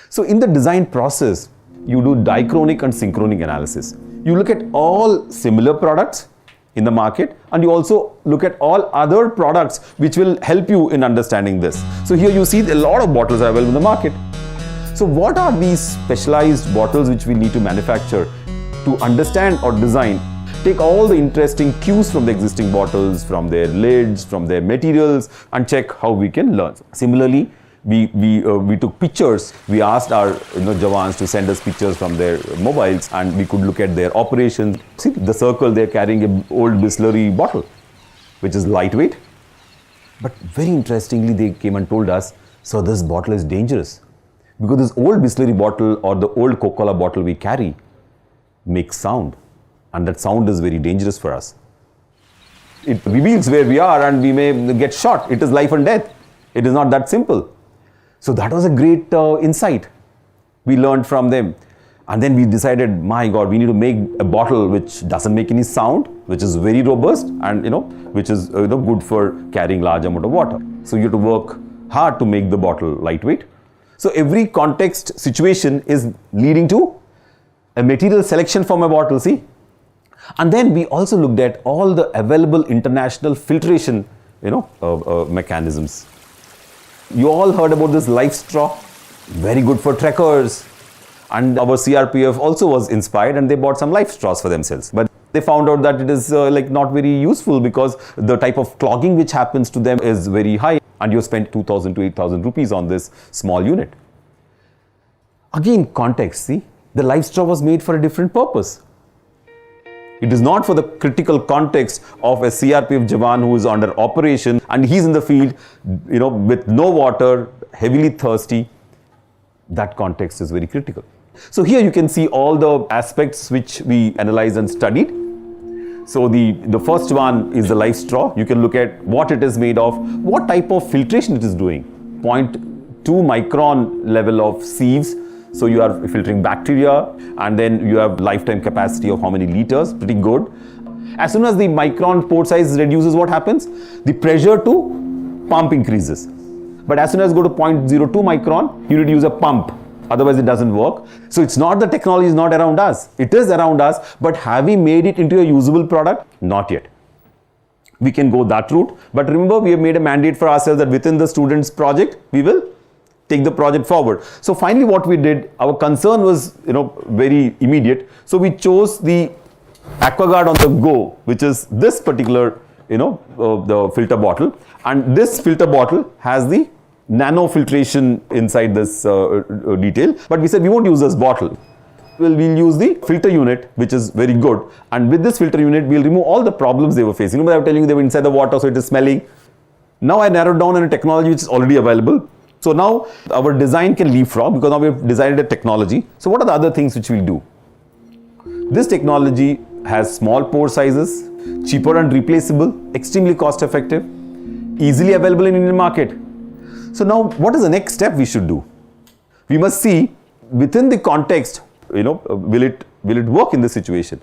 So in the design process, you do diachronic and synchronic analysis. You look at all similar products in the market, and you also look at all other products which will help you in understanding this. So here you see a lot of bottles are available in the market. So what are these specialized bottles which we need to manufacture to understand or design? Take all the interesting cues from the existing bottles, from their lids, from their materials, and check how we can learn. Similarly, we took pictures. We asked our Jawans to send us pictures from their mobiles, and we could look at their operations. See the circle, they're carrying an old Bisleri bottle, which is lightweight. But very interestingly, they came and told us, so this bottle is dangerous. Because this old Bisleri bottle or the old Coca-Cola bottle we carry makes sound. And that sound is very dangerous for us. It reveals where we are and we may get shot. It is life and death. It is not that simple. So that was a great insight we learned from them. And then we decided, my God, we need to make a bottle which doesn't make any sound, which is very robust and which is good for carrying large amount of water. So you have to work hard to make the bottle lightweight. So every context situation is leading to a material selection for my bottle, see? And then we also looked at all the available international filtration, mechanisms. You all heard about this life straw, very good for trekkers. And our CRPF also was inspired and they bought some life straws for themselves. But they found out that it is not very useful because the type of clogging which happens to them is very high. And you spend 2,000 to 8,000 rupees on this small unit. Again, context, see, the life straw was made for a different purpose. It is not for the critical context of a CRPF Jawan who is under operation and he's in the field, with no water, heavily thirsty. That context is very critical. So here you can see all the aspects which we analyzed and studied. So the first one is the life straw. You can look at what it is made of, what type of filtration it is doing. 0.2 micron level of sieves. So you are filtering bacteria, and then you have lifetime capacity of how many liters, pretty good. As soon as the micron pore size reduces, what happens? The pressure to pump increases. But as soon as you go to 0.02 micron, you need to use a pump. Otherwise it doesn't work. So it's not the technology is not around us. It is around us, but have we made it into a usable product? Not yet. We can go that route. But remember, we have made a mandate for ourselves that within the students' project, we will take the project forward. So finally what we did, our concern was very immediate. So we chose the AquaGuard on the Go, which is this particular the filter bottle, and this filter bottle has the nano filtration inside this detail. But we said we won't use this bottle. We'll use the filter unit, which is very good, and with this filter unit we'll remove all the problems they were facing. Remember I was telling you they were inside the water, so it is smelling. Now I narrowed down on a technology which is already available. So now our design can leapfrog because now we have designed a technology. So what are the other things which we'll do? This technology has small pore sizes, cheaper and replaceable, extremely cost effective, easily available in Indian market. So now what is the next step we should do? We must see within the context, will it work in this situation?